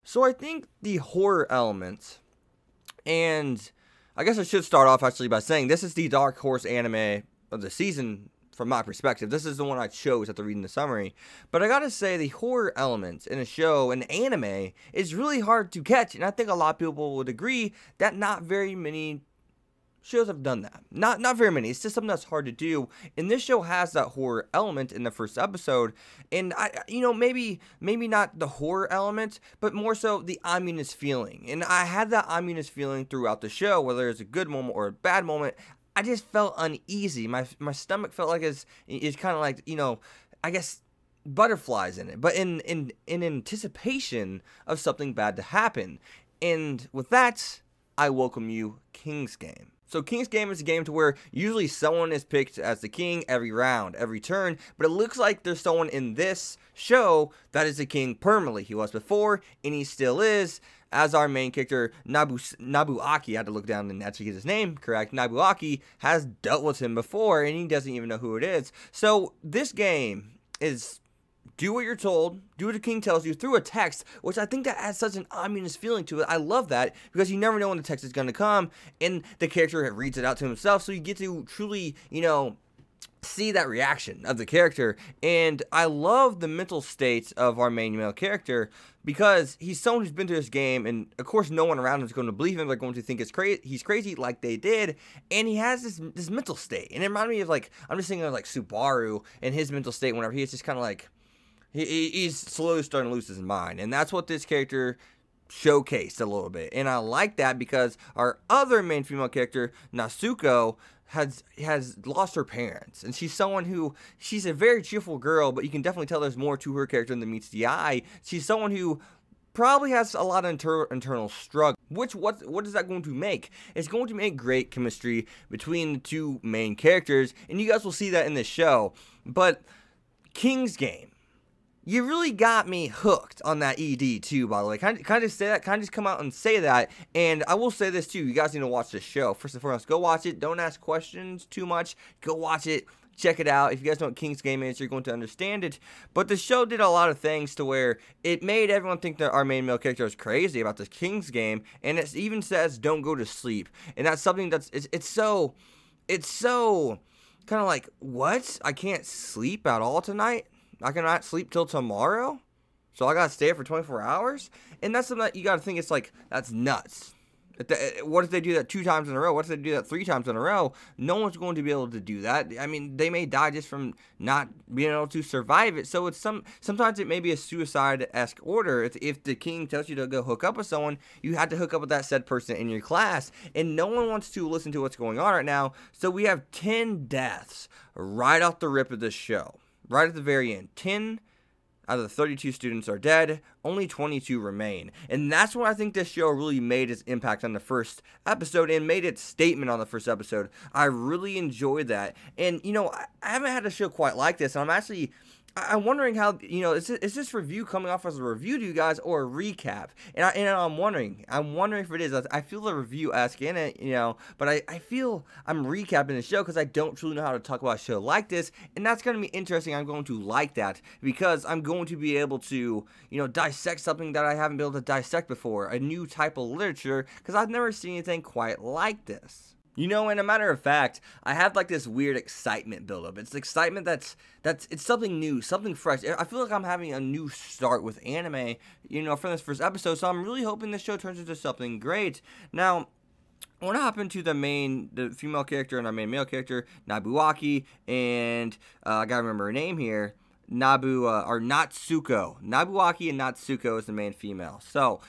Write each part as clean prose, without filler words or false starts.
So I think the horror element, and I guess I should start off actually by saying this is the Dark Horse anime of the season from my perspective. This is the one I chose after reading the summary. But I gotta say, the horror element in a show, an anime, is really hard to catch. And I think a lot of people would agree that not very many shows have done that. Not very many. It's just something that's hard to do. And this show has that horror element in the first episode. And maybe not the horror element, but more so the ominous feeling. And I had that ominous feeling throughout the show, whether it's a good moment or a bad moment. I just felt uneasy. My stomach felt like it's kind of like, I guess butterflies in it, but in anticipation of something bad to happen. And with that, I welcome you King's Game. So King's Game is a game to where usually someone is picked as the king every round, every turn, but it looks like there's someone in this show that is the king permanently. He was before, and he still is, as our main character, Nabuaki, I had to look down and actually get his name correct. Nabuaki has dealt with him before, and he doesn't even know who it is. So this game is do what you're told, do what the king tells you through a text, which I think that adds such an ominous feeling to it. I love that because you never know when the text is going to come, and the character reads it out to himself, so you get to truly, see that reaction of the character. And I love the mental state of our main male character because he's someone who's been through this game, and of course no one around him is going to believe him. They're going to think he's crazy like they did, and he has this mental state. And it reminded me of, like, I'm just thinking of like Subaru and his mental state whenever he's just kind of like he's slowly starting to lose his mind. And that's what this character showcased a little bit. And I like that because our other main female character, Natsuko, has lost her parents. And she's a very cheerful girl, but you can definitely tell there's more to her character than meets the eye. She's someone who probably has a lot of internal struggle. What is that going to make? It's going to make great chemistry between the two main characters, and you guys will see that in this show. But King's Game, you really got me hooked on that ED too, by the way. Can I just say that? Can I just come out and say that? And I will say this too. You guys need to watch this show. First and foremost, go watch it. Don't ask questions too much. Go watch it. Check it out. If you guys know what King's Game is, you're going to understand it. But the show did a lot of things to where it made everyone think that our main male character is crazy about this King's Game. And it even says, don't go to sleep. And that's something that's, it's so kind of like, what? I can't sleep at all tonight? I cannot sleep till tomorrow? So I gotta stay up for 24 hours? And that's something that you gotta think, it's like, that's nuts. What if they do that 2 times in a row? What if they do that 3 times in a row? No one's going to be able to do that. I mean, they may die just from not being able to survive it. So it's sometimes it may be a suicide-esque order. If the king tells you to go hook up with someone, you have to hook up with that said person in your class. And no one wants to listen to what's going on right now. So we have 10 deaths right off the rip of this show. Right at the very end. 10 out of the 32 students are dead. Only 22 remain. And that's what I think this show really made its impact on the first episode and made its statement on the first episode. I really enjoyed that. And, I haven't had a show quite like this. And I'm wondering how, is this review coming off as a review to you guys or a recap? And I'm wondering if it is. I feel the review-esque in it, but I feel I'm recapping the show because I don't truly know how to talk about a show like this, and that's going to be interesting. I'm going to like that because I'm going to be able to, dissect something that I haven't been able to dissect before, a new type of literature, because I've never seen anything quite like this. And a matter of fact, I have like this weird excitement buildup. It's excitement that's it's something new, something fresh. I feel like I'm having a new start with anime, from this first episode. So I'm really hoping this show turns into something great. Now, I want to hop into the female character and our main male character, Nabuaki, and I gotta remember her name here, Natsuko. Nabuaki and Natsuko is the main female. So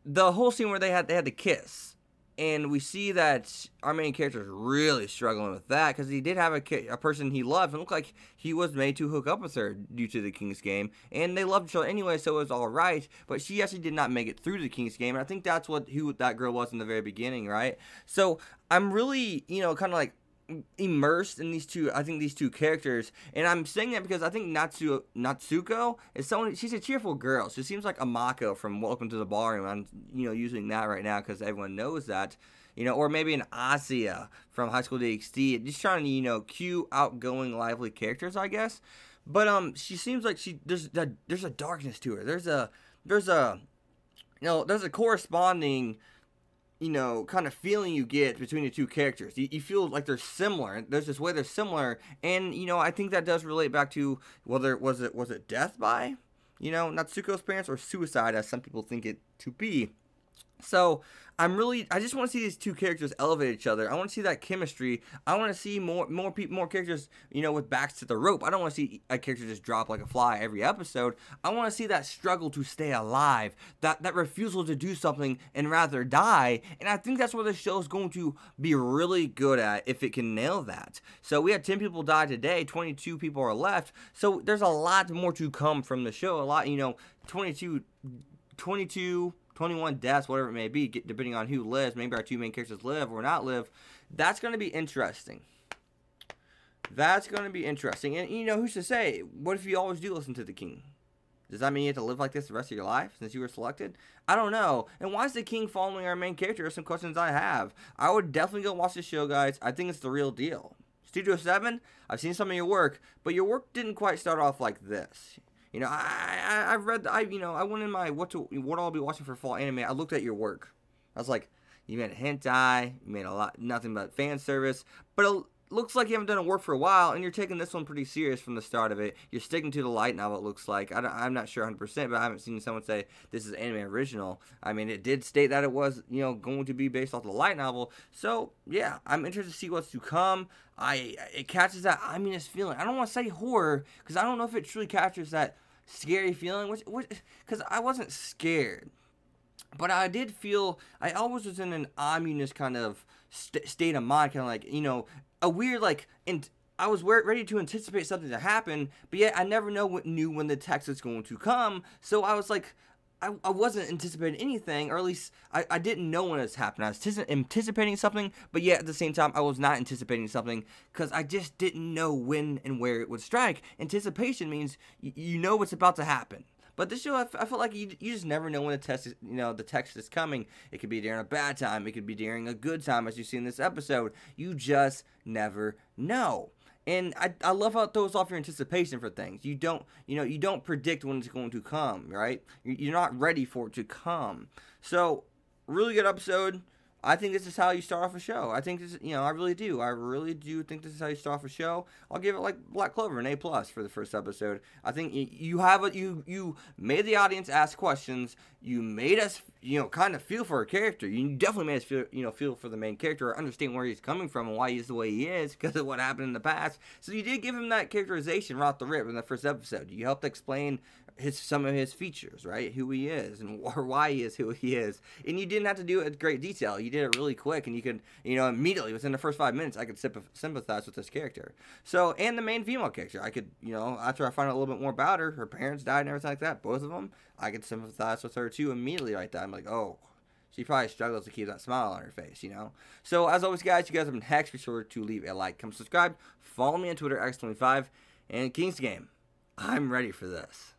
the whole scene where they had to kiss. And we see that our main character is really struggling with that because he did have a person he loved and it looked like he was made to hook up with her due to the King's Game. And they loved each other anyway, so it was all right. But she actually did not make it through the King's Game. And I think that's who that girl was in the very beginning, right? So I'm really, kind of like immersed in these two characters, and I'm saying that because I think Natsuko is someone, she's a cheerful girl. She seems like a Mako from Welcome to the Ballroom. I'm using that right now because everyone knows that, or maybe an Asuya from High School DxD, just trying to cute, outgoing, lively characters, I guess. But she seems like there's a darkness to her. There's a there's a corresponding, kind of feeling you get between the two characters. You feel like they're similar. There's this way they're similar, and I think that does relate back to whether was it death by, Natsuko's parents, or suicide, as some people think it to be. So I just want to see these two characters elevate each other. I want to see that chemistry. I want to see more characters, with backs to the rope. I don't want to see a character just drop like a fly every episode. I want to see that struggle to stay alive, that refusal to do something and rather die. And I think that's what this show is going to be really good at, if it can nail that. So we had 10 people die today, 22 people are left. So there's a lot more to come from the show. A lot, 22 21 deaths, whatever it may be, depending on who lives. Maybe our two main characters live or not live. That's going to be interesting. That's going to be interesting. And, who's to say? What if you always do listen to the king? Does that mean you have to live like this the rest of your life since you were selected? I don't know. And why is the king following our main character? There's some questions I have. I would definitely go watch this show, guys. I think it's the real deal. Studio 7, I've seen some of your work, but your work didn't quite start off like this. I went in my what I'll be watching for fall anime. I looked at your work. I was like, you made a hentai, you made nothing but fan service, but it looks like you haven't done a work for a while, and you're taking this one pretty serious from the start of it. You're sticking to the light novel, it looks like. I'm not sure 100%, but I haven't seen someone say this is anime original. I mean, it did state that it was, going to be based off the light novel. So, yeah, I'm interested to see what's to come. It catches that ominous feeling. I don't want to say horror, because I don't know if it truly captures that scary feeling, because I wasn't scared, but I did feel, I always was in an ominous kind of state of mind, kind of like, a weird, like, and I was ready to anticipate something to happen, but yet I never knew when the text was going to come. So I was like, I wasn't anticipating anything, or at least I didn't know when it was happening. I was anticipating something, but yet at the same time, I was not anticipating something, because I just didn't know when and where it would strike. Anticipation means you know what's about to happen. But this show, I felt like you just never know when the text is coming. It could be during a bad time. It could be during a good time, as you see in this episode. You just never know. And I love how it throws off your anticipation for things. You don't predict when it's going to come, right? You're not ready for it to come. So, really good episode. I think this is how you start off a show. I think this, I really do. I really do think this is how you start off a show. I'll give it like Black Clover an A+ for the first episode. I think you made the audience ask questions. You made us, kind of feel for a character. You definitely made us feel for the main character, or understand where he's coming from and why he's the way he is because of what happened in the past. So you did give him that characterization right off the rip in the first episode. You helped explain some of his features, right? Who he is and why he is who he is. And you didn't have to do it in great detail. You did it really quick, and you could, immediately within the first 5 minutes, I could sympathize with this character. So, and the main female character, I could, after I find out a little bit more about her parents died and everything like that, both of them, I could sympathize with her too immediately right there. I'm like, oh, she probably struggles to keep that smile on her face, So, as always, guys, you guys have been Hex. Be sure to leave a like, comment, subscribe, follow me on Twitter, X25, and King's Game. I'm ready for this.